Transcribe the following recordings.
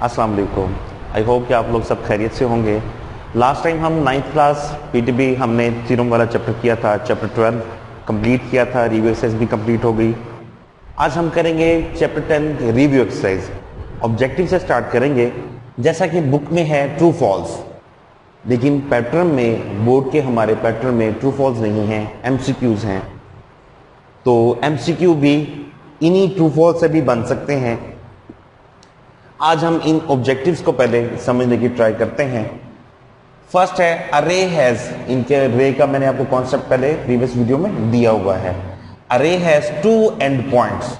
अस्सलाम वालेकुम। I hope कि आप लोग सब खैरियत से होंगे। लास्ट टाइम हम 9th क्लास पीटीबी हमने थ्योरम वाला चैप्टर किया था, चैप्टर 12 कंप्लीट किया था, रिव्यू एक्सरसाइज भी कंप्लीट हो गई। आज हम करेंगे चैप्टर 10 रिव्यू एक्सरसाइज। ऑब्जेक्टिव से स्टार्ट करेंगे। जैसा कि बुक में है ट्रू फॉल्स, लेकिन पैटर्न में, बोर्ड के हमारे पैटर्न में ट्रू फॉल्स नहीं है, एमसीक्यूज हैं। तो एमसीक्यू भी इन्हीं ट्रू फॉल्स से भी बन सकते हैं। आज हम इन ऑब्जेक्टिव्स को पहले समझने की ट्राई करते हैं। फर्स्ट है अरे हैज। इनके रे का मैंने आपको कॉन्सेप्ट पहले प्रीवियस वीडियो में दिया हुआ है। अरे हैज 2 एंड पॉइंट्स।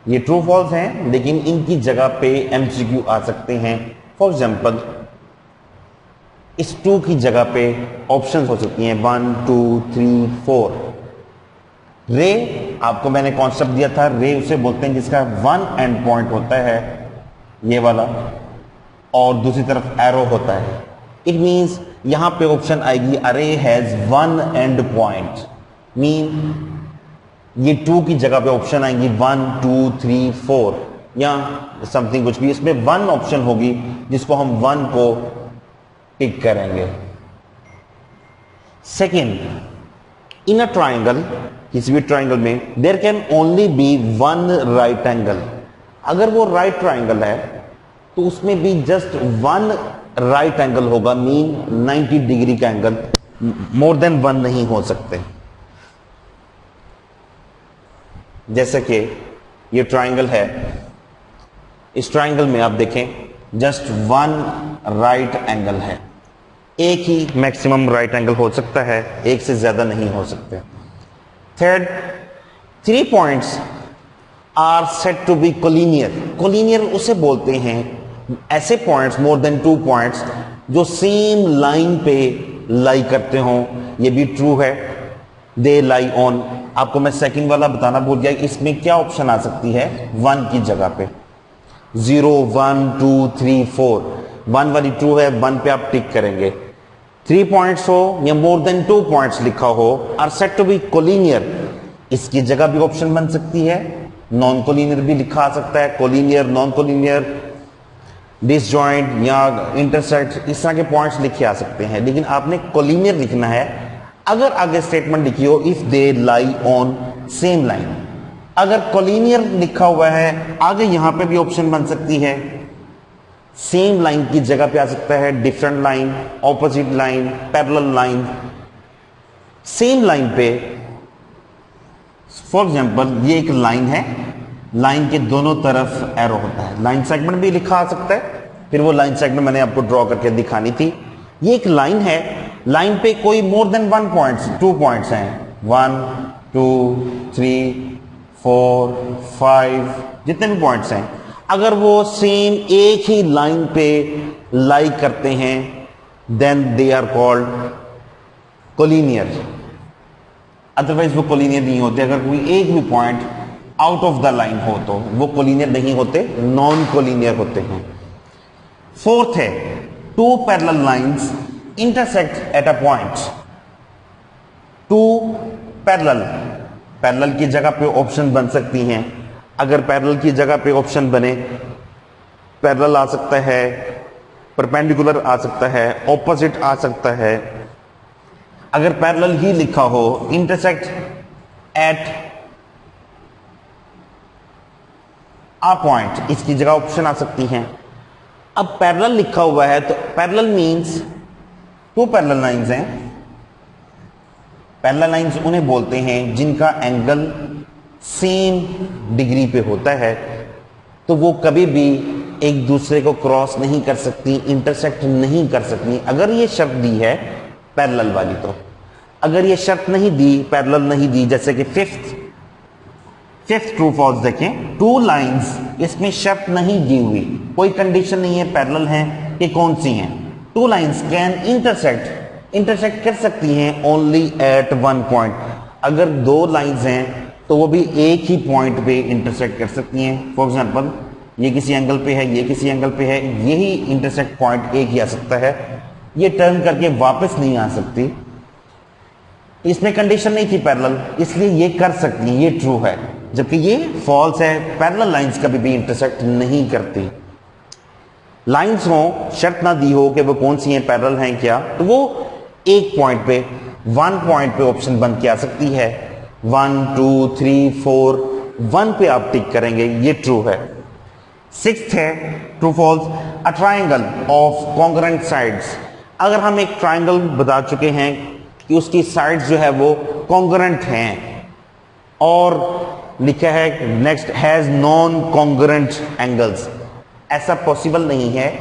ये ट्रू फॉल्स हैं, लेकिन इनकी जगह पे एमसीक्यू आ सकते हैं। फॉर एग्जांपल, इस 2 की जगह पे ऑप्शन हो सकती हैं 1 2 3 4। रे आपको मैंने कॉन्सेप्ट दिया था, रे उसे बोलते हैं जिसका 1 एंड पॉइंट होता है, ये वाला, और दूसरी तरफ एरो होता है। इट मींस यहां पे ऑप्शन आएगी अरे हैज 1 एंड पॉइंट, मीन ये 2 की जगह पे ऑप्शन आएंगी 1 2 3 4 या समथिंग कुछ भी। इसमें 1 ऑप्शन होगी जिसको हम 1 को टिक करेंगे। सेकेंड, इन अ ट्राइंगल, किसी भी ट्राइंगल में there can only be 1 right angle. अगर वो राइट ट्राइंगल है तो उसमें भी जस्ट 1 राइट एंगल होगा, मीन 90 डिग्री का एंगल, मोर देन 1 नहीं हो सकते। जैसे कि ये ट्राइंगल है, इस ट्राइंगल में आप देखें जस्ट 1 राइट एंगल है। एक ही मैक्सिमम राइट एंगल हो सकता है, एक से ज्यादा नहीं हो सकते। Third, 3 points are set to be collinear. Collinear उसे बोलते हैं ऐसे पॉइंट्स, मोर देन 2 पॉइंट्स, जो सेम लाइन पे लाई करते हों। ये भी ट्रू है, दे लाई ऑन। आपको मैं सेकंड वाला बताना भूल गया, इसमें क्या ऑप्शन आ सकती है 1 की जगह पे। 0 1 2 3 4, 1 वाली ट्रू है, 1 पे आप टिक करेंगे। 3 पॉइंट्स हो या मोर देन 2 पॉइंट्स लिखा हो, are set to be collinear, इसकी जगह भी ऑप्शन बन सकती है। नॉन कोलिनियर भी लिखा आ सकता है, कोलिनियर, नॉन कोलिनियर, डिसजॉइंट या इंटरसेक्ट, इस तरह के पॉइंट्स लिखे आ सकते हैं। लेकिन आपने कोलिनियर लिखना है अगर आगे स्टेटमेंट लिखी हो if they lie on same line. अगर कोलिनियर लिखा हुआ है, आगे यहां पे भी ऑप्शन बन सकती है, सेम लाइन की जगह पे आ सकता है different line, opposite line, parallel line. Same line पे, फॉर एग्जाम्पल, ये एक लाइन है, लाइन के दोनों तरफ एरो होता है। लाइन सेगमेंट भी लिखा आ सकता है, फिर वो लाइन सेगमेंट मैंने आपको ड्रॉ करके दिखानी थी। ये एक लाइन है, लाइन पे कोई मोर देन 1 पॉइंट्स, 2 पॉइंट्स हैं, 1 2 3 4 5, जितने भी पॉइंट्स हैं, अगर वो सेम एक ही लाइन पे लाई करते हैं then they are called collinear. Otherwise वो कोलिनियर नहीं होते। अगर कोई एक भी point out of the line हो तो वो कोलिनियर नहीं होते, नॉन कोलिनियर होते हैं। फोर्थ है 2 parallel lines intersect at a point. 2 parallel, parallel की जगह पे ऑप्शन बन सकती हैं। अगर पैरेलल की जगह पे ऑप्शन बने, पैरेलल आ सकता है, परपेंडिकुलर आ सकता है, ऑपोजिट आ सकता है। अगर पैरेलल ही लिखा हो, इंटरसेक्ट एट अ पॉइंट, इसकी जगह ऑप्शन आ सकती हैं। अब पैरेलल लिखा हुआ है तो पैरेलल मींस 2 पैरेलल लाइंस हैं। पैरेलल लाइंस उन्हें बोलते हैं जिनका एंगल सेम डिग्री पे होता है, तो वो कभी भी एक दूसरे को क्रॉस नहीं कर सकती, इंटरसेक्ट नहीं कर सकती। अगर ये शर्त दी है पैरेलल वाली तो, अगर ये शर्त नहीं दी, पैरेलल नहीं दी, जैसे कि फिफ्थ ट्रू फॉल्स देखें, 2 लाइंस, इसमें शर्त नहीं दी हुई, कोई कंडीशन नहीं है पैरेलल हैं, ये कौन सी हैं। 2 लाइंस कैन इंटरसेक्ट कर सकती हैं ओनली एट 1 पॉइंट। अगर 2 लाइंस हैं तो वो भी एक ही पॉइंट पे इंटरसेक्ट कर सकती हैं। फॉर एग्जांपल, ये किसी एंगल पे है, ये किसी एंगल पे है, यही इंटरसेक्ट पॉइंट एक ही आ सकता है, ये टर्न करके वापस नहीं आ सकती। इसमें कंडीशन नहीं थी पैरेलल, इसलिए ये कर सकती है, ये ट्रू है। जबकि ये फॉल्स है, पैरेलल लाइंस कभी भी इंटरसेक्ट नहीं करती। लाइंस हो, शर्त ना दी हो कि वो कौन सी हैं, पैरेलल हैं क्या, तो वो एक पॉइंट पे, वन पॉइंट पे ऑप्शन बन के आ सकती है। 1 2 3 4 1 पे आप टिक करेंगे, ये ट्रू है। सिक्स्थ है true false, a triangle of congruent sides. अगर हम एक ट्राइंगल बता चुके हैं कि उसकी साइड्स जो है वो कॉन्ग्रुएंट हैं और लिखा है next has non congruent angles, ऐसा पॉसिबल नहीं है।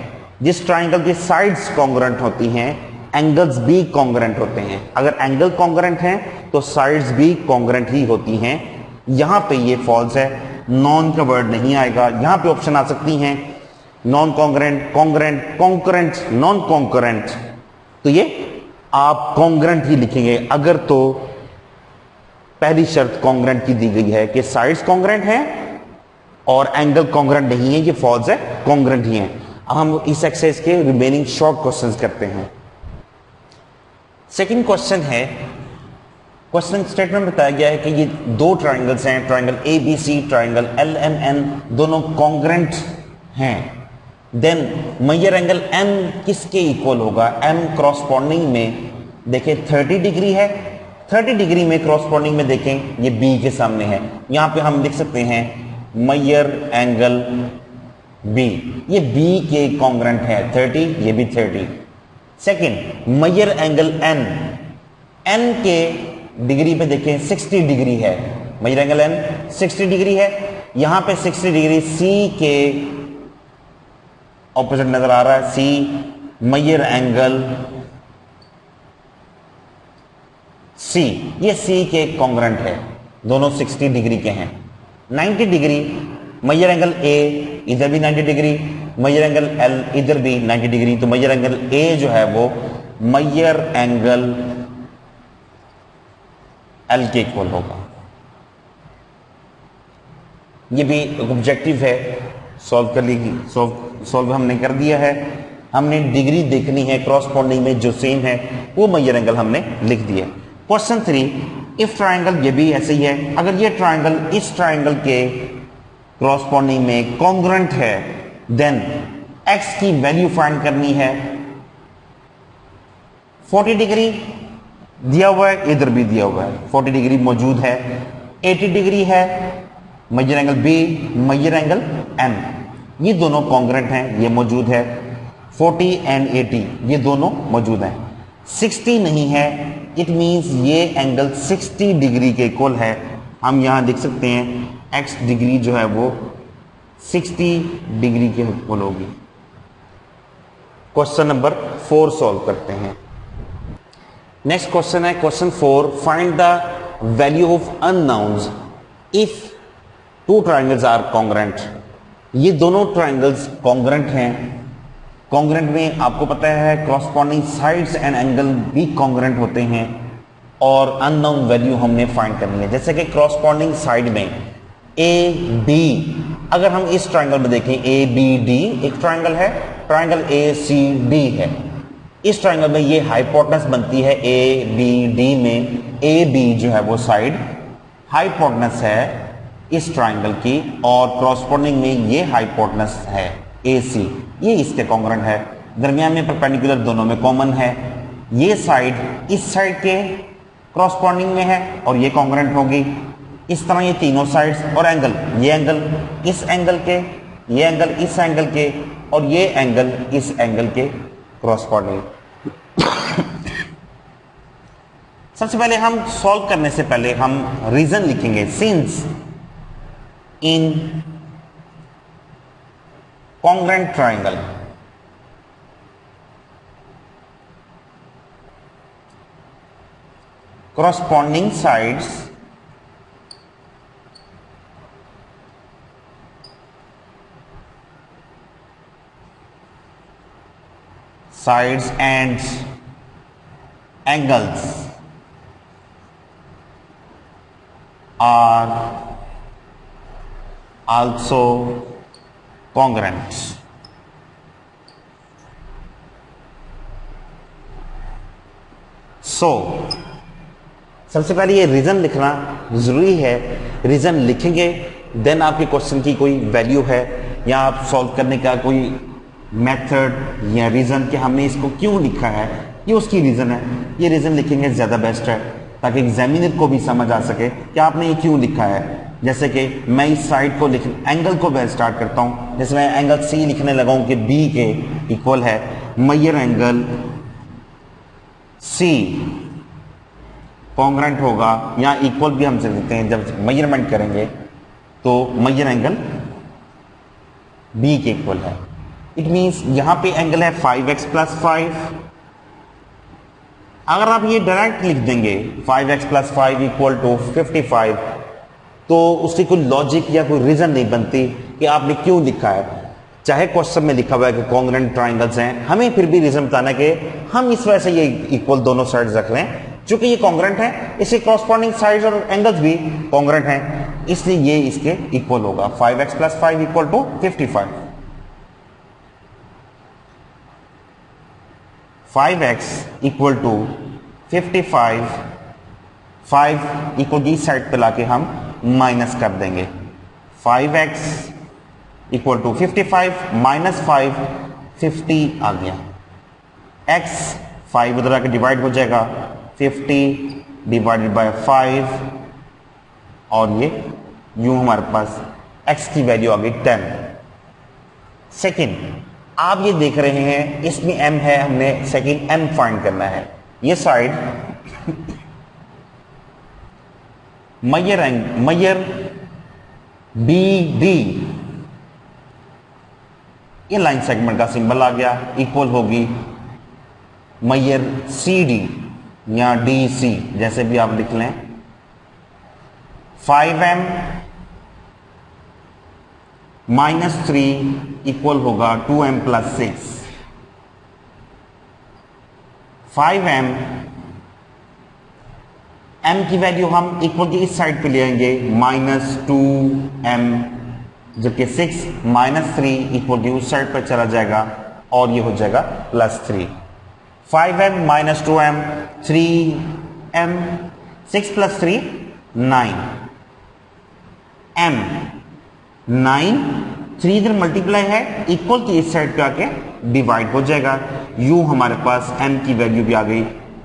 जिस ट्राइंगल की साइड्स कॉन्ग्रुएंट होती हैं, एंगल्स भी कॉन्ग्रुएंट होते हैं। अगर एंगल कॉन्ग्रुएंट हैं तो साइड्स भी कॉन्ग्रुएंट ही होती हैं। यहां पे ये फॉल्स है, नॉन का वर्ड नहीं आएगा। यहां पे ऑप्शन आ सकती हैं non congruent, congruent, concurrent, non concurrent, तो ये आप कॉन्ग्रुएंट ही लिखेंगे अगर तो पहली शर्त कॉन्ग्रुएंट की दी गई है कि साइड्स कॉन्ग्रुएंट हैं और एंगल कॉन्ग्रुएंट नहीं है, ये फॉल्स है, कॉन्ग्रुएंट ही है। अब हम इस एक्सरसाइज के रिमेनिंग शॉर्ट क्वेश्चंस करते हैं। सेकंड क्वेश्चन है, क्वेश्चन स्टेटमेंट बताया गया है कि ये दो ट्राइंगल्स हैं, triangle A B C, triangle L M N, दोनों कॉन्ग्रुएंट हैं। देन मेजर एंगल एम किसके इक्वल होगा? एम क्रॉसपोंडिंग में देखें 30 डिग्री है, 30 डिग्री में क्रॉसपोंडिंग में देखें ये बी के सामने है। यहां पे हम लिख सकते हैं मेजर एंगल बी, ये बी के कॉन्ग्रुएंट है 30, ये भी 30। Second measure angle N, N के डिग्री पे देखें 60 डिग्री है, मेजर एंगल एन 60 डिग्री है। यहां पे 60 डिग्री सी के ऑपोजिट नजर आ रहा है, सी मेजर एंगल सी, ये सी के कॉन्ग्रुएंट है, दोनों 60 डिग्री के हैं। 90 डिग्री मेजर एंगल ए, इधर भी 90 डिग्री, मेजर एंगल एल इधर भी 90 डिग्री, तो मेजर एंगल ए जो है वो मेजर एंगल एल के इक्वल होगा। ये भी ऑब्जेक्टिव है, सॉल्व कर लीजिए, सॉल्व हमने कर दिया है। हमने डिग्री देखनी है क्रॉसपोंडिंग में जो सेम है वो मेजर एंगल हमने लिख दिया। क्वेश्चन 3, इफ ट्राइंगल, ये भी ऐसे ही है, अगर ये ट्राइंगल इस ट्राइंगल के क्रॉसपोंडिंग में कॉन्ग्रुएंट है देन एक्स की वैल्यू फाइंड करनी है। 40 डिग्री दिया हुआ है, इधर भी दिया हुआ है, 40 डिग्री मौजूद है। 80 डिग्री है, measure angle B, measure angle N, ये दोनों कॉन्ग्रुएंट हैं, ये मौजूद है। 40 एंड 80 ये दोनों मौजूद हैं। 60 नहीं है, इट मींस ये एंगल 60 डिग्री के इक्वल है। हम यहां लिख सकते हैं एक्स डिग्री जो है वो 60 डिग्री के इक्वल होगी। क्वेश्चन नंबर 4 सॉल्व करते हैं। नेक्स्ट क्वेश्चन है question 4, find the value of unknowns if two triangles are congruent. ये दोनों ट्राइंगल्स कॉन्ग्रुएंट हैं। कॉन्ग्रुएंट में आपको पता है क्रॉसपोंडिंग साइड्स एंड एंगल भी कॉन्ग्रुएंट होते हैं और अननोन वैल्यू हमने फाइंड करनी है। जैसे कि क्रॉसपोंडिंग साइड में ए बी, अगर हम इस ट्राइंगल में देखें ए बी डी एक ट्राइंगल है, ट्राइंगल ए सी डी है। इस ट्राइंगल में ये हाइपोटेनस बनती है ए बी डी में, ए बी जो है वो साइड हाइपोटेनस है इस ट्राइंगल की और क्रॉसपोंडिंग में ये हाइपोटेनस है ए सी, ये इसके कॉन्ग्रुएंट है। दरमियान में परपेंडिकुलर दोनों में कॉमन है। ये साइड इस साइड के क्रॉसपोंडिंग में है और ये कॉन्ग्रुएंट होगी। इस तरह ये तीनों साइड्स और एंगल, ये एंगल इस एंगल के, ये एंगल इस एंगल के और ये एंगल इस एंगल के क्रॉसपोंडिंग। सबसे पहले हम सॉल्व करने से पहले हम रीजन लिखेंगे। Since in congruent triangle corresponding sides and angles are also congruent। So सबसे पहले ये रीजन लिखना जरूरी है। रीजन लिखेंगे देन आपके क्वेश्चन की कोई वैल्यू है या आप सॉल्व करने का कोई मेथड या रीजन कि हमने इसको क्यों लिखा है, ये उसकी रीजन है। ये रीजन लिखेंगे ज़्यादा बेस्ट है ताकि एग्जामिनर को भी समझ आ सके कि आपने ये क्यों लिखा है। जैसे कि मैं इस साइड को लिख एंगल को मैं स्टार्ट करता हूं, जैसे मैं एंगल सी लिखने लगा हूं कि बी के इक्वल है मेजर एंगल सी कॉन्ग्रेंट होगा, या इक्वल भी हम लिखते हैं जब मेजरमेंट करेंगे तो मेजर एंगल बी के इक्वल है। इट मींस यहां पे एंगल है 5x + 5। अगर आप ये डायरेक्ट लिख देंगे 5x + 5 = 55, तो उसकी कोई लॉजिक या कोई रीजन नहीं बनती कि आपने क्यों लिखा है। चाहे क्वेश्चन में लिखा हुआ है कि कॉन्ग्रेंट ट्राइंगल्स हैं, हमें फिर भी रीजन बताना कि हम इस वजह से ये इक्वल दोनों साइड्स रख रहे हैं, चूंकि ये कॉन्ग्रेंट है, इसके कॉरस्पॉन्डिंग साइड्स और एंगल्स भी कॉन्ग्रेंट हैं, इसलिए ये इसके इक्वल होगा। 5x + 5 = 55। 5x = 55, 5 इक्वल की साइड पे लाके हम माइनस कर देंगे। 5x = 55 - 5 50 आ गया। x 5 उधर आके डिवाइड हो जाएगा, 50 / 5, और ये यूं हमारे पास x की वैल्यू आ गई 10। सेकेंड, आप ये देख रहे हैं इसमें m है, हमने सेकेंड m फाइंड करना है। ये साइड मेजर BD, ये लाइन सेगमेंट का सिंबल आ गया, इक्वल होगी मेजर CD या DC, जैसे भी आप लिख लें। 5m - 3 इक्वल होगा 2m + 6। 5m m की वैल्यू हम इक्वल की इस साइड पे ले आएंगे -2m, जबकि 6 - 3 इक्वल की उस साइड पर चला जाएगा और ये हो जाएगा +3। 5m - 2m 3m, 6 + 3 9, m 9, 3 इधर मल्टीप्लाई है, इक्वल की इस साइड पे आके डिवाइड हो जाएगा। यूं हमारे पास m की वैल्यू भी आ गई,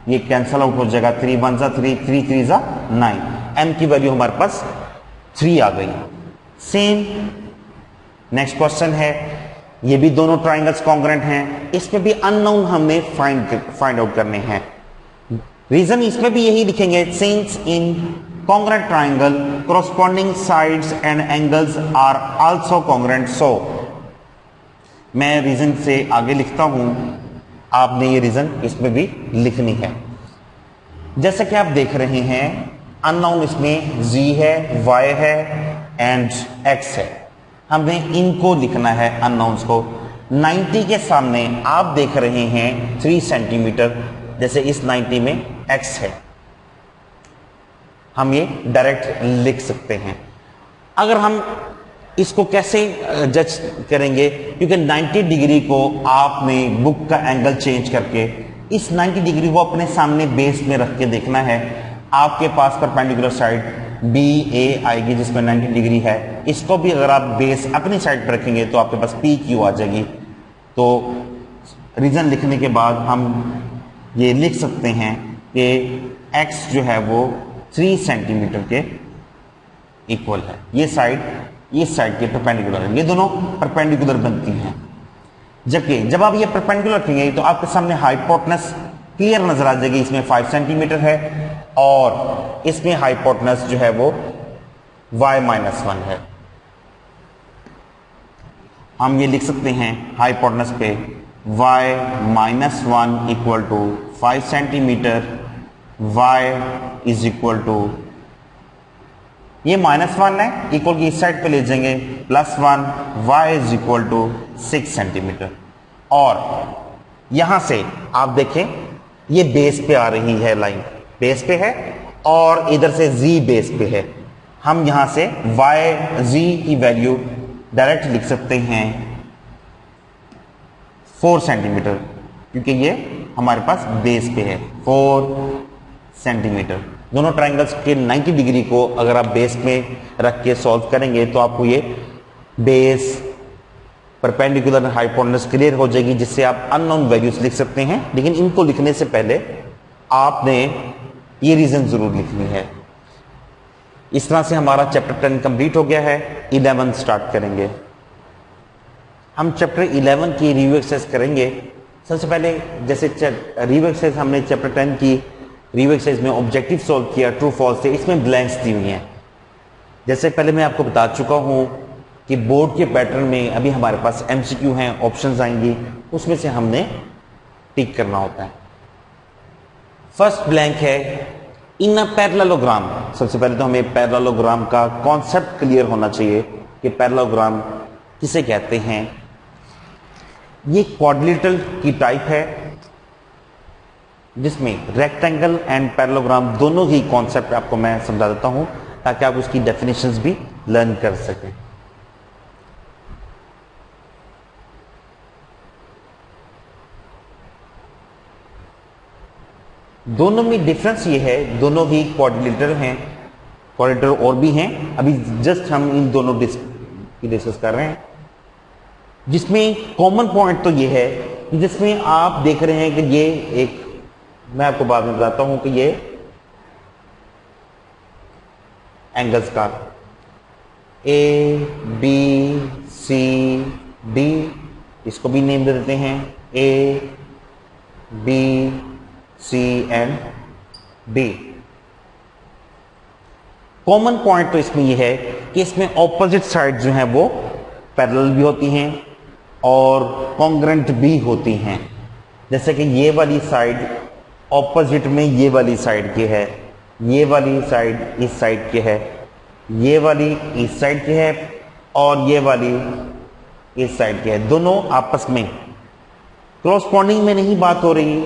ये कैंसल आउट हो जाएगा, 3 × 1 = 3, 3 × 3 = 9, m की वैल्यू हमारे पास 3 आ गई। सेम नेक्स्ट क्वेश्चन है, ये भी दोनों ट्राइंगल्स कॉन्ग्रेंट हैं, इसमें भी अननोन हमने फाइंड आउट करने हैं। रीजन इसमें भी यही लिखेंगे, since in congruent triangle corresponding sides and angles are also congruent, so मैं रीजन से आगे लिखता हूं, आपने ये रीजन इसमें भी लिखनी है। जैसे कि आप देख रहे हैं अननोन इसमें z है, y है एंड x है, हमने इनको लिखना है अननोन्स को। 90 के सामने आप देख रहे हैं 3 सेंटीमीटर, जैसे इस 90 में x है, हम ये डायरेक्ट लिख सकते हैं। अगर हम इसको कैसे जज करेंगे, क्योंकि 90 डिग्री को आपने बुक का एंगल चेंज करके इस 90 डिग्री को अपने सामने बेस में रख के देखना है। आपके पास परपेंडिकुलर साइड BA आएगी जिसमें 90 डिग्री है, इसको भी अगर आप बेस अपनी साइड पर रखेंगे तो आपके पास PQ आ जाएगी। तो रीजन लिखने के बाद हम ये लिख सकते हैं कि x जो है वो 3 सेंटीमीटर के इक्वल है। ये साइड इस साइड के परपेंडिकुलर है, ये दोनों परपेंडिकुलर बनती हैं। जबकि जब आप ये परपेंडिकुलर रखेंगे तो आपके सामने हाइपोटेनस क्लियर नजर आ जाएगी, इसमें 5 सेंटीमीटर है और इसमें हाइपोटेनस जो है वो y-1 है। हम ये लिख सकते हैं हाइपोटेनस पे y-1 = 5 सेंटीमीटर, y = ये -1 है, इक्वल की इस साइड पे ले जाएंगे +1, y = 6 सेंटीमीटर। और यहां से आप देखें ये बेस पे आ रही है, लाइन बेस पे है और इधर से z बेस पे है। हम यहां से z की वैल्यू डायरेक्ट लिख सकते हैं 4 सेंटीमीटर, क्योंकि ये हमारे पास बेस पे है 4 सेंटीमीटर। दोनों ट्राइंगल्स के 90 डिग्री को अगर आप बेस में रख के सॉल्व करेंगे तो आपको ये बेस परपेंडिकुलर हाइपोटेन्यूज क्लियर हो जाएगी, जिससे आप अननोन वैल्यूज लिख सकते हैं। लेकिन इनको लिखने से पहले आपने ये रीजन जरूर लिखनी है। इस तरह से हमारा चैप्टर 10 कंप्लीट हो गया है। 11 स्टार्ट करेंगे। हम चैप्टर 11 की रिव्यू एक्सरसाइज करेंगे। सबसे पहले जैसे रिव्यू एक्सरसाइज हमने चैप्टर 10 की रिव्यू एक्सरसाइज में ऑब्जेक्टिव सॉल्व किया ट्रू फॉल्स से, इसमें ब्लैंक्स दी हुई हैं। जैसे पहले मैं आपको बता चुका हूं कि बोर्ड के पैटर्न में अभी हमारे पास एमसीक्यू हैं, ऑप्शंस आएंगी, उसमें से हमने टिक करना होता है। फर्स्ट ब्लैंक है इन अ पैरेललोग्राम। सबसे पहले तो हमें पैरेललोग्राम का कॉन्सेप्ट क्लियर होना चाहिए कि पैरेललोग्राम किसे कहते हैं। ये क्वाड्रिलेटरल की टाइप है जिसमें रेक्टेंगल एंड पैरेललोग्राम दोनों ही कॉन्सेप्ट आपको मैं समझा देता हूं ताकि आप उसकी डेफिनेशंस भी लर्न कर सकें। दोनों में डिफरेंस ये है, दोनों ही क्वाड्रिलेटरल हैं, क्वाड्रिलेटरल और भी हैं, अभी जस्ट हम इन दोनों डिस्कस कर रहे हैं। जिसमें कॉमन पॉइंट तो ये है कि जिसमें आप देख रहे हैं कि ये एक, मैं आपको बाद में बताता हूं कि ये एंगल्स का ए बी सी डी, इसको भी नेम दे देते हैं A B C and D. Common point तो इसमें यह है कि इसमें ऑपोजिट साइड जो है वो पैरेलल भी होती हैं और कॉन्ग्रेंट भी होती हैं। जैसे कि ये वाली साइड ऑपोजिट में ये वाली साइड की है, ये वाली साइड इस साइड की है, ये वाली इस साइड की है और ये वाली इस साइड की है। दोनों आपस में क्रॉसपॉन्डिंग में नहीं बात हो रही,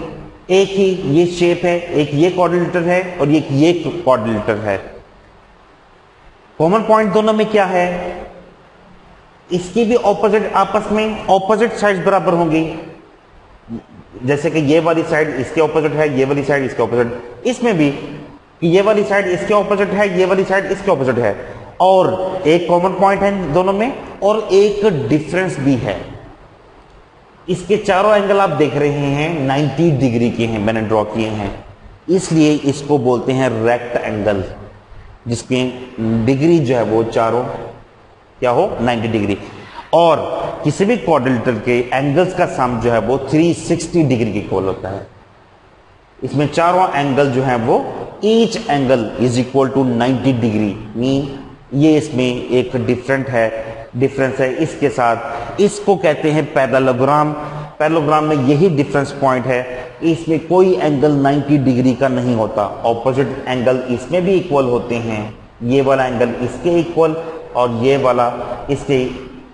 एक ही ये शेप है, एक ये क्वाड्रिलेटरल है और एक ये क्वाड्रिलेटरल है। कॉमन पॉइंट दोनों में क्या है, इसकी भी ऑपोजिट, आपस में ऑपोजिट साइड्स बराबर होंगी। जैसे कि ये वाली साइड इसके ऑपोजिट है, ये वाली साइड इसके ऑपोजिट, इसमें भी कि ये वाली साइड इसके ऑपोजिट है, ये वाली साइड इसके ऑपोजिट है। और एक कॉमन पॉइंट है दोनों में और एक डिफरेंस भी है। इसके चारों एंगल आप देख रहे हैं 90 डिग्री के हैं, मैंने ड्रॉ किए हैं, इसलिए इसको बोलते हैं रेक्ट एंगल, जिसमें डिग्री जो है वो चारों क्या हो 90 डिग्री। और किसी भी क्वाड्रिलेटरल के एंगल्स का सम जो है वो 360 डिग्री के इक्वल होता है। इसमें चारों एंगल जो है वो each angle is equal to 90 degree. Mean ये इसमें एक डिफरेंस है इसके साथ, इसको कहते हैं पैरेललोग्राम। पैरेललोग्राम में यही डिफरेंस पॉइंट है, इसमें कोई एंगल 90 डिग्री का नहीं होता। ऑपोजिट एंगल इसमें भी इक्वल होते हैं, ये वाला एंगल इसके इक्वल और ये वाला इसके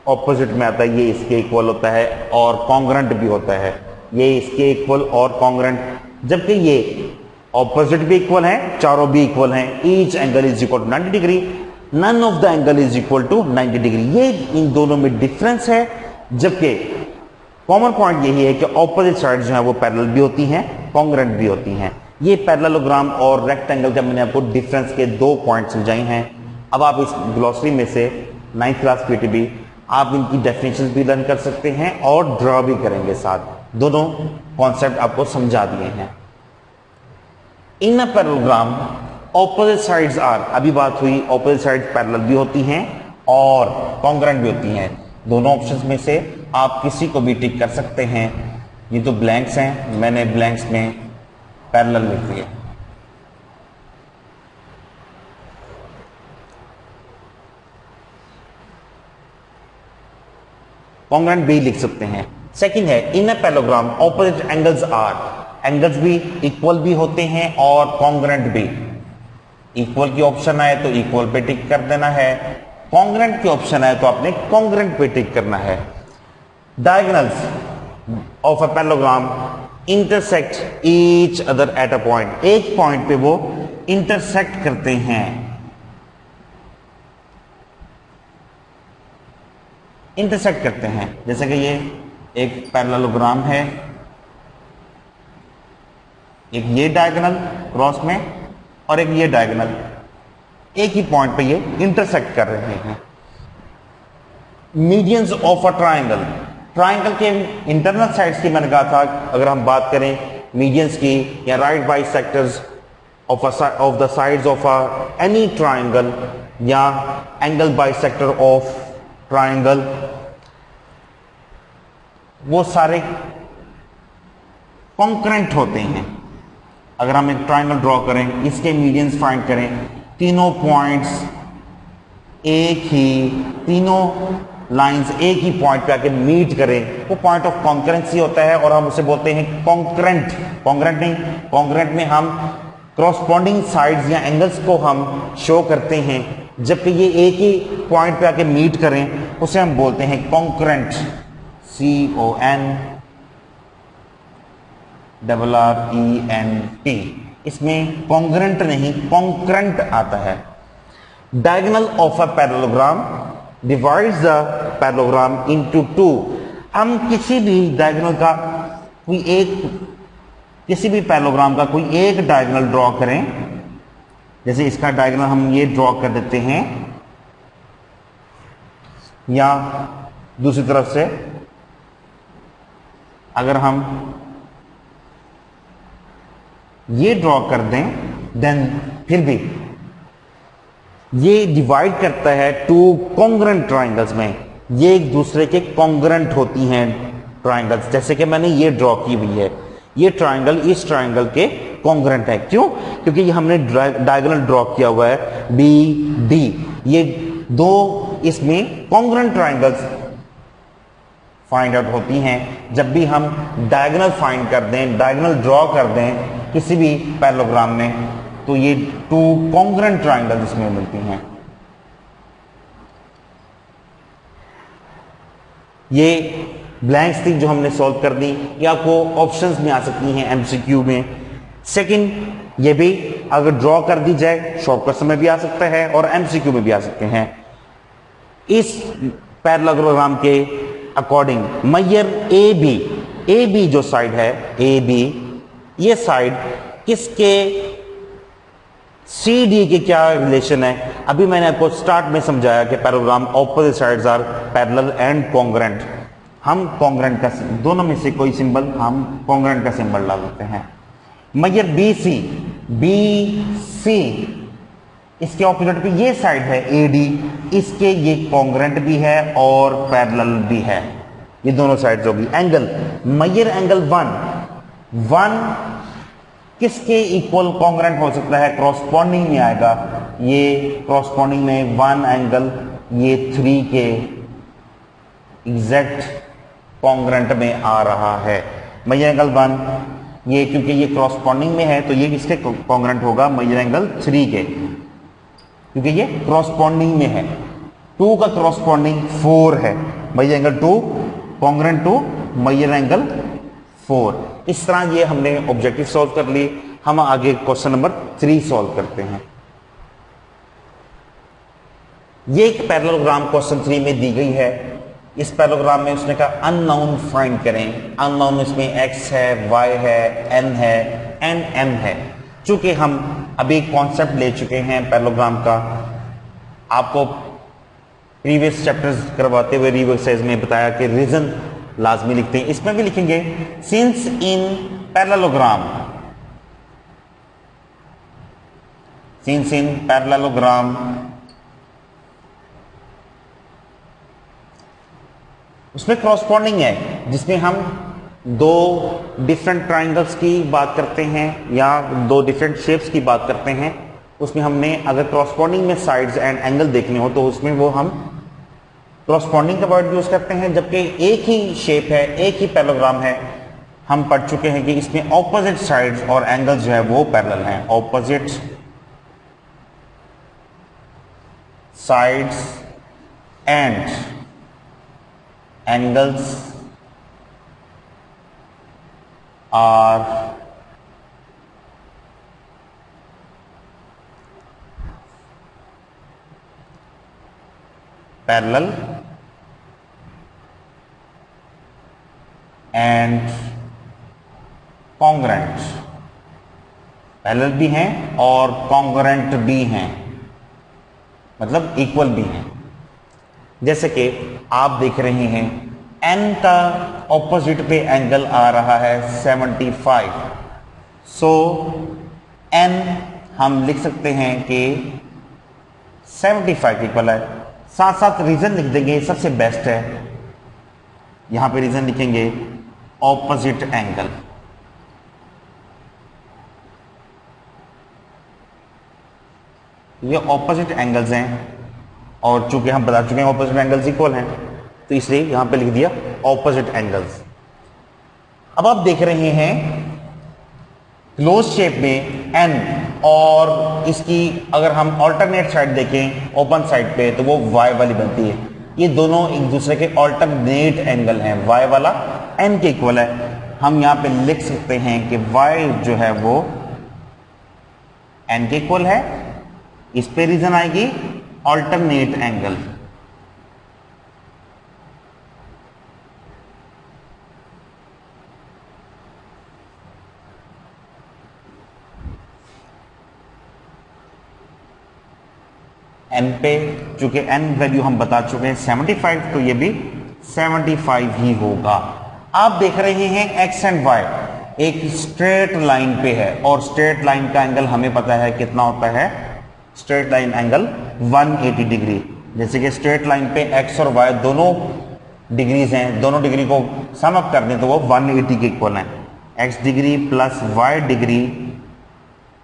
ऑपोजिट में आता है, ये इसके इक्वल होता है और कॉन्ग्रेंट भी होता है, ये इसके इक्वल और कॉन्ग्रेंट। जबकि ये ऑपोजिट भी इक्वल है, चारों भी इक्वल हैं, each angle is equal to 90 degree, none of the angle is equal to 90 degree. ये इन दोनों में डिफरेंस है। जबकि कॉमन पॉइंट यही है कि ऑपोजिट साइड जो है वो पैरेलल भी होती हैं, कॉन्ग्रेंट भी होती हैं। ये पैरेललोग्राम और रेक्टेंगल का मैंने आपको डिफरेंस के 2 पॉइंट समझाए हैं। अब आप इस ग्लॉसरी में से 9th क्लास पीटीबी आप इनकी डेफिनेशंस भी लर्न कर सकते हैं और ड्रॉ भी करेंगे साथ। दोनों कॉन्सेप्ट आपको समझा दिए हैं। In a parallelogram opposite sides are, अभी बात हुई ऑपोजिट साइड्स पैरेलल भी होती हैं और कॉन्ग्रेंट भी होती हैं। दोनों ऑप्शंस में से आप किसी को भी टिक कर सकते हैं। ये तो ब्लैंक्स हैं, मैंने ब्लैंक्स में पैरेलल लिख दिया। कॉन्ग्रेंट भी लिख सकते हैं। सेकंड है in a parallelogram opposite angles are, angles भी इक्वल भी होते हैं और कॉन्ग्रेंट भी। इक्वल की ऑप्शन आए तो इक्वल पे टिक कर देना है, कॉन्ग्रेंट की ऑप्शन आए तो आपने कॉन्ग्रेंट पे टिक करना है। Diagonals of a parallelogram intersect each other at a point, एक पॉइंट पे वो इंटरसेक्ट करते हैं। इंटरसेक्ट करते हैं जैसे कि ये एक पैरेललोग्राम है, एक ये डायगोनल क्रॉस में और एक ये डायगोनल, एक ही पॉइंट पे ये इंटरसेक्ट कर रहे हैं। Medians of a triangle, triangle के इंटरनल साइड्स की मैंने कहा था, अगर हम बात करें मीडियंस की या right bisectors of the sides of any triangle या एंगल बाइसेक्टर ऑफ ट्राइंगल, वो सारे कॉन्करेंट होते हैं। अगर हम एक ट्राइंगल ड्रॉ करें, इसके मीडियंस फाइंड करें, तीनों पॉइंट्स एक ही, तीनों लाइंस एक ही पॉइंट पे आके मीट करें, वो पॉइंट ऑफ कॉन्करेंसी होता है और हम उसे बोलते हैं कॉन्करेंट। कॉन्करेंट नहीं, कॉन्करेंट में हम क्रॉसपॉन्डिंग साइड्स या एंगल्स को हम शो करते हैं, जबकि ये एक ही पॉइंट पे आके मीट करें उसे हम बोलते हैं कॉन्करेंट, CONRRENT। इसमें कॉन्ग्रेंट नहीं कॉन्करेंट आता है। Diagonal of a parallelogram divides the parallelogram into two. हम किसी भी डायगोनल का कोई एक, किसी भी पैरेललोग्राम का कोई एक डायगोनल ड्रॉ करें, जैसे इसका डायगोनल हम ये ड्रॉ कर देते हैं, या दूसरी तरफ से अगर हम ये ड्रॉ कर दें, देन फिर भी ये डिवाइड करता है टू कॉन्ग्रेंट ट्राइंगल्स में, ये एक दूसरे के कॉन्ग्रेंट होती हैं ट्राइंगल्स। जैसे कि मैंने ये ड्रॉ की हुई है, ये ट्राइंगल इस ट्राइंगल के कॉन्ग्रेंट है। क्यों? क्योंकि ये हमने डायगोनल ड्रॉ किया हुआ है BD, ये दो इसमें कॉन्ग्रेंट ट्राइंगल्स फाइंड आउट होती हैं। जब भी हम डायगोनल फाइंड कर दें, डायगोनल ड्रॉ कर दें किसी भी पैरेललोग्राम में, तो ये टू कॉन्ग्रेंट ट्राइंगल इसमें मिलती हैं। ये ब्लैंक्स थी जो हमने सॉल्व कर दी, ये आपको ऑप्शंस में आ सकती हैं MCQ में। सेकंड, ये भी अगर ड्रॉ कर दी जाए शॉर्टकट में भी आ सकता है और MCQ में भी आ सकते हैं। इस पैरेललोग्राम के अकॉर्डिंग मैयर AB जो साइड है AB, ये साइड किसके CD के क्या रिलेशन है? अभी मैंने आपको स्टार्ट में समझाया कि parallelogram opposite sides are parallel and congruent. हम कॉन्ग्रेंट का, दोनों में से कोई सिंबल हम कॉन्ग्रेंट का सिंबल डाल देते हैं। मैयर BC, इसके ऑपोजिट पे ये साइड है AD, इसके ये कॉन्ग्रेंट भी है और पैरेलल भी है, ये दोनों साइड्स होगी। एंगल मैयर एंगल 1 किसके इक्वल कॉन्ग्रेंट हो सकता है? क्रॉसपॉन्डिंग में आएगा, ये क्रॉसपॉन्डिंग में 1 एंगल ये 3 के एग्जैक्ट कॉन्ग्रेंट में आ रहा है। मैयर एंगल 1 ये, क्योंकि ये क्रॉसपॉन्डिंग में है तो ये किसके कॉन्ग्रेंट होगा? मैयर एंगल 3 के, क्योंकि ये क्रॉसपॉन्डिंग में है। 2 का क्रॉसपॉन्डिंग 4 है, मैयर एंगल 2 कॉन्ग्रेंट टू मैयर एंगल 4। इस तरह ये हमने ऑब्जेक्टिव सॉल्व कर ली। हम आगे क्वेश्चन नंबर 3 सॉल्व करते हैं। ये एक पैरेललोग्राम क्वेश्चन 3 में दी गई है। इस पैरेललोग्राम में उसने कहा अननोन फाइंड करें। अननोन इसमें x है, y है, n है एंड m है। चूंकि हम अभी कॉन्सेप्ट ले चुके हैं पैरेललोग्राम का, आपको प्रीवियस चैप्टर्स करवाते हुए रिव्यू एक्सरसाइज में बताया कि रीजन लाजमी लिखते हैं, इसमें भी लिखेंगे। Since in parallelogram, since in parallelogram उसमें क्रॉसपॉन्डिंग है, जिसमें हम दो डिफरेंट ट्राइंगल्स की बात करते हैं या दो डिफरेंट शेप्स की बात करते हैं। उसमें हमने अगर क्रॉसपॉन्डिंग में साइड्स एंड एंगल देखने हो तो उसमें वो हम क्रॉसपॉन्डिंग का वर्ड यूज करते हैं। जबकि एक ही शेप है, एक ही पैरेललोग्राम है, हम पढ़ चुके हैं कि इसमें ऑपोजिट साइड्स और एंगल्स जो है वो पैरेलल हैं। Opposite sides and angles are parallel and congruent. Parallel भी हैं और कॉन्ग्रेंट भी हैं, मतलब इक्वल भी हैं। जैसे कि आप देख रहे हैं n का ऑपोजिट पे एंगल आ रहा है 75। सो n हम लिख सकते हैं कि 75 इक्वल है। साथ साथ रीजन लिख देंगे, सबसे बेस्ट है। यहां पे रीजन लिखेंगे ऑपोजिट एंगल। ये ऑपोजिट एंगल्स हैं और चूंकि हम बता चुके हैं ऑपोजिट एंगल्स इक्वल हैं, तो इसलिए यहां पे लिख दिया ऑपोजिट एंगल्स। अब आप देख रहे हैं क्लोज शेप में n, और इसकी अगर हम ऑल्टरनेट साइड देखें ओपन साइड पे तो वो y वाली बनती है। ये दोनों एक दूसरे के ऑल्टरनेट एंगल हैं, y वाला n के इक्वल है। हम यहां पे लिख सकते हैं कि y जो है वो n के इक्वल है। इस पे रीजन आएगी ऑल्टरनेट एंगल। n पे चूंकि n वैल्यू हम बता चुके हैं 75, तो ये भी 75 ही होगा। आप देख रहे हैं x एंड y एक स्ट्रेट लाइन पे है, और स्ट्रेट लाइन का एंगल हमें पता है कितना होता है। Straight line angle 180 degree. जैसे कि स्ट्रेट लाइन पे x और y दोनों डिग्रीज हैं, दोनों डिग्री को सम अप कर दें तो वो 180 के इक्वल है। x degree plus y degree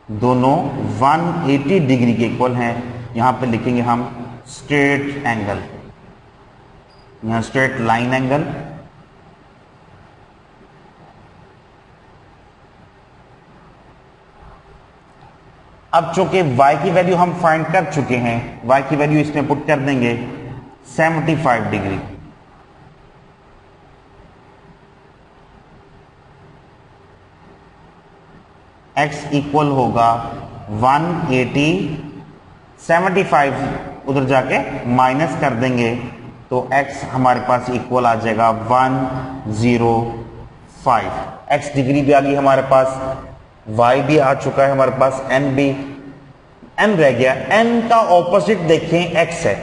दोनों 180 डिग्री के इक्वल हैं। यहां पे लिखेंगे हम स्ट्रेट एंगल, यहां स्ट्रेट लाइन एंगल। अब चूंकि y की वैल्यू हम फाइंड कर चुके हैं, y की वैल्यू इसमें पुट कर देंगे 75 डिग्री। x इक्वल होगा 180, 75 उधर जाके माइनस कर देंगे तो x हमारे पास इक्वल आ जाएगा 105। x डिग्री भी आ गई हमारे पास, y भी आ चुका है हमारे पास, n भी, n रह गया। n का ऑपोजिट देखें x है,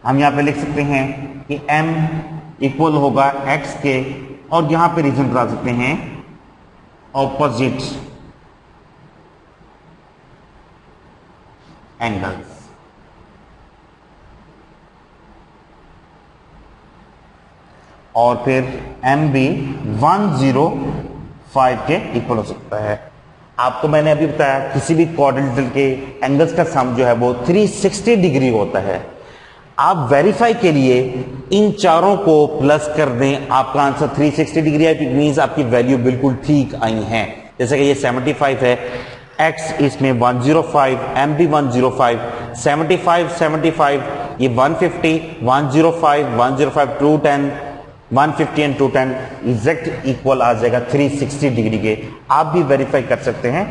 हम यहां पे लिख सकते हैं कि m इक्वल होगा x के, और यहां पे रीजन बता सकते हैं ऑपोजिट एंगल्स। और फिर m भी 105 के इक्वल हो सकता है। आपको मैंने अभी बताया किसी भी क्वाड्रेंटल के एंगल्स का सम जो है वो 360 डिग्री होता है। आप वेरीफाई के लिए इन चारों को प्लस कर दें, आपका आंसर 360 डिग्री है। इट मींस आपकी वैल्यू बिल्कुल ठीक आई है। जैसे कि ये 75 है, x इसमें 105, m भी 105, 75 75, ये 150, 105 105, 210, 150 एंड 210 एग्जैक्ट इक्वल आ जाएगा 360 डिग्री के। आप भी वेरीफाई कर सकते हैं।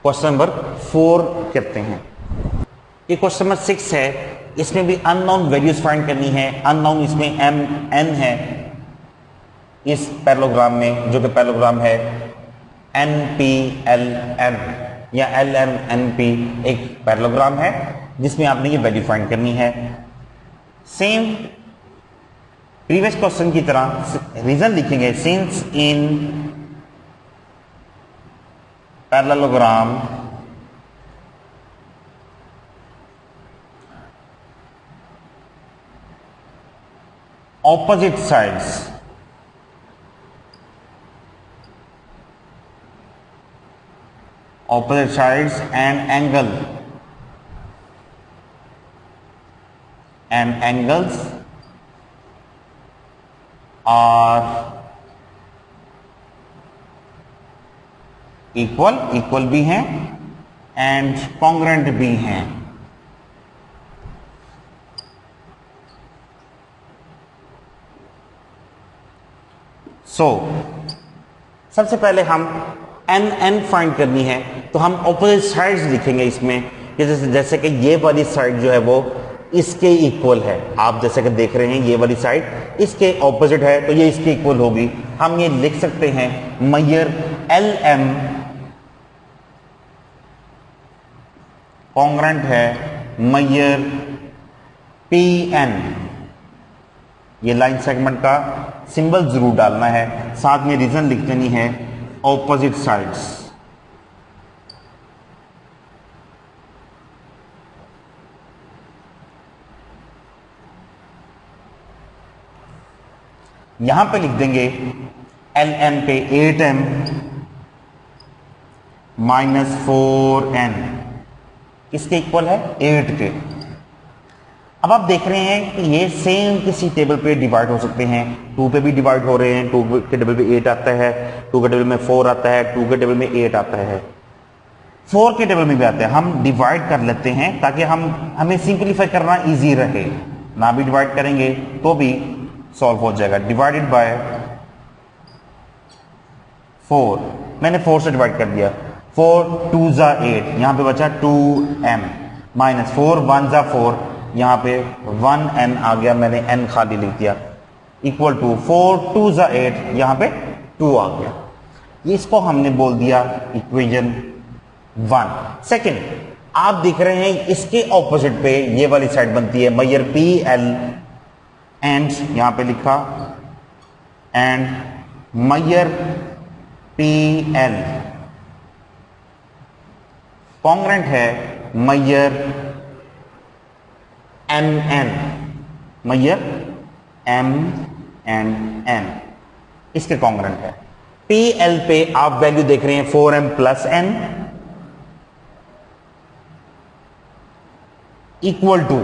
क्वेश्चन नंबर 4 करते हैं। ये क्वेश्चन नंबर 6 है, इसमें भी अननोन वैल्यूज फाइंड करनी है। अननोन इसमें m n है इस पैरेललोग्राम में, जो कि पैरेललोग्राम है NPLM या LMNP, एक पैरेललोग्राम है जिसमें आपने ये वैल्यू फाइंड करनी है। सेम प्रीवियस क्वेश्चन की तरह रीजन लिखेंगे, since in parallelogram opposite sides and angles are equal भी हैं एंड कॉन्ग्रुएंट भी हैं। सबसे पहले हम n फाइंड करनी है, तो हम ऑपोजिट साइड्स लिखेंगे इसमें। जैसे कि ये वाली साइड जो है वो इसके इक्वल है। आप जैसे कि देख रहे हैं ये वाली साइड इसके ऑपोजिट है, तो ये इसके इक्वल होगी। हम ये लिख सकते हैं मैयर LM कॉन्ग्रुएंट है मैयर PN। ये लाइन सेगमेंट का सिंबल जरूर डालना है, साथ में रीजन लिख देनी है ऑपोजिट साइड्स। यहां पे लिख देंगे LM पे 8M माइनस 4N किसके इक्वल है, 8 के। अब आप देख रहे हैं कि ये सेम किसी टेबल पे डिवाइड हो सकते हैं, 2 पे भी डिवाइड हो रहे हैं, 2 के टेबल पे 8 आता है, 2 के टेबल में 4 आता है, 2 के टेबल में 8 आता है, 4 के टेबल में भी आता है। हम डिवाइड कर लेते हैं ताकि हमें सिंपलीफाई करना इजी रहे, ना भी डिवाइड करेंगे तो भी सॉल्व हो जाएगा। डिवाइडेड बाय 4, मैंने 4 से डिवाइड कर दिया, 4 2 जा 8, यहां पे बचा 2M माइनस 4 1 जा 4, यहां पे 1N आ गया, मैंने N खाली लिख दिया, इक्वल टू 4 2 जा 8, यहां पे 2 आ गया। इसको हमने बोल दिया इक्वेशन 1। सेकंड, आप देख रहे हैं इसके ऑपोजिट पे ये वाली साइड बनती है मैयर PL एंड, यहां पे लिखा एंड मैयर PL कॉन्ग्रेंट है मैयर MN, मैयर MN इसके कॉन्ग्रेंट है। PL पे आप वैल्यू देख रहे हैं 4M plus N equal to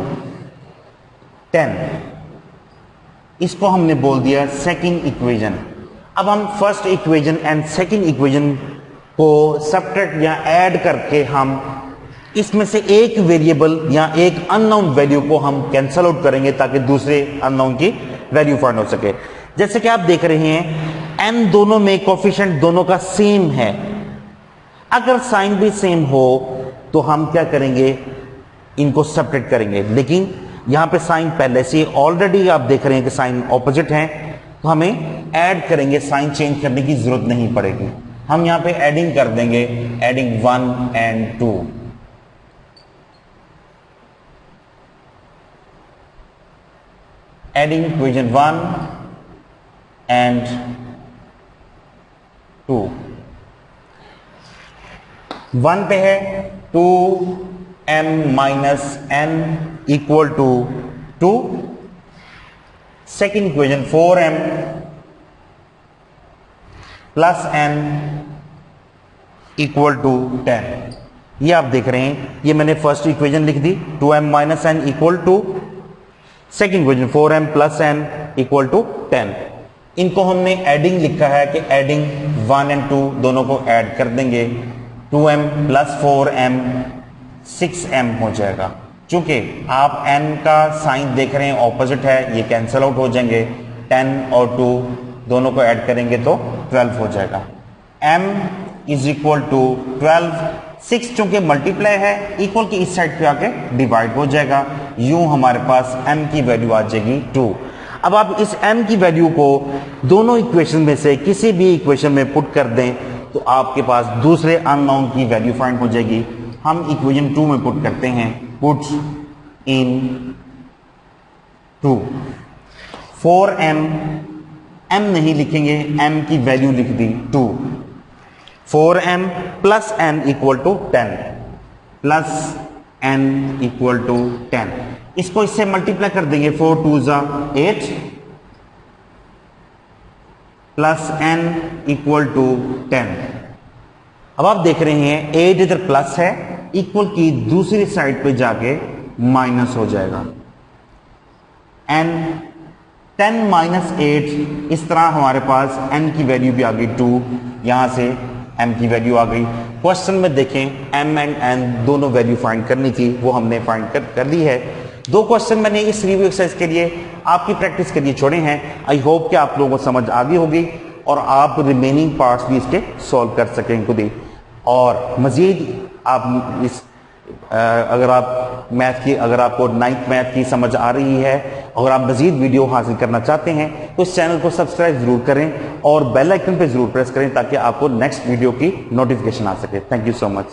10, इसको हमने बोल दिया सेकंड इक्वेशन। अब हम first equation and second equation को सब्ट्रैक्ट या ऐड करके हम इसमें से एक वेरिएबल या एक अननोन वैल्यू को हम कैंसल आउट करेंगे ताकि दूसरे अननोन की वैल्यू फाइंड हो सके। जैसे कि आप देख रहे हैं n दोनों में कोफिशिएंट दोनों का सेम है, अगर साइन भी सेम हो तो हम क्या करेंगे, इनको सब्ट्रैक्ट करेंगे, लेकिन यहां पे साइन पहले से ऑलरेडी आप देख रहे हैं कि साइन ऑपोजिट है, तो हमें ऐड करेंगे, साइन चेंज करने की जरूरत नहीं पड़ेगी। हम यहां पे एडिंग कर देंगे, adding 1 and 2, adding equation 1 and 2। 1 पे है 2M minus N equal to 2, second equation 4M plus N equal to 10। ये आप देख रहे हैं, ये मैंने फर्स्ट इक्वेशन लिख दी 2M minus N equal to second equation 4M plus N equal to 10। इनको हमने एडिंग लिखा है कि एडिंग 1 एंड 2 दोनों को ऐड कर देंगे, 2M प्लस 4M 6M हो जाएगा। चूंकि आप n का साइन देख रहे हैं ऑपोजिट है, ये कैंसल आउट हो जाएंगे, 10 और 2 दोनों को ऐड करेंगे तो 12 हो जाएगा। m इज इक्वल टू 12, 6 चूंकि मल्टीप्लाई है, इक्वल की इस साइड पे आके डिवाइड हो जाएगा, यूं हमारे पास m की वैल्यू आ जाएगी 2। अब आप इस m की वैल्यू को दोनों इक्वेशन में से किसी भी इक्वेशन में पुट कर दें तो आपके पास दूसरे अननोन की वैल्यू फाइंड हो जाएगी। हम इक्वेशन 2 में पुट करते हैं, पुट इन 2, 4M, m नहीं लिखेंगे, m की वैल्यू लिख दी 2, 4M plus n equal to 10, plus n equal to 10। इसको इससे मल्टीप्लाई कर देंगे, 4 2 जा 8 प्लस n इक्वल टू 10। अब आप देख रहे हैं 8 इधर प्लस है, इक्वल की दूसरी साइड पे जाके माइनस हो जाएगा, n 10 माइनस 8, इस तरह हमारे पास n की वैल्यू भी आ गई 2, यहां से m की वैल्यू आ गई। क्वेश्चन में देखें m एंड n दोनों वैल्यू फाइंड करनी थी, वो हमने फाइंड कर ली है। 2 क्वेश्चन मैंने इस रिव्यू एक्सरसाइज के लिए आपकी प्रैक्टिस के लिए छोड़े हैं। आई होप कि आप लोगों को समझ आ गई होगी और आप रिमेनिंग पार्ट्स भी इसके सॉल्व कर सकें खुद ही। और मजीद आप इस अगर आपको 9th मैथ की समझ आ रही है, अगर आप मजीद वीडियो हासिल करना चाहते हैं तो इस चैनल को सब्सक्राइब जरूर करें और बेल आइकन पे जरूर प्रेस करें ताकि आपको नेक्स्ट वीडियो की नोटिफिकेशन आ सके। Thank you so much.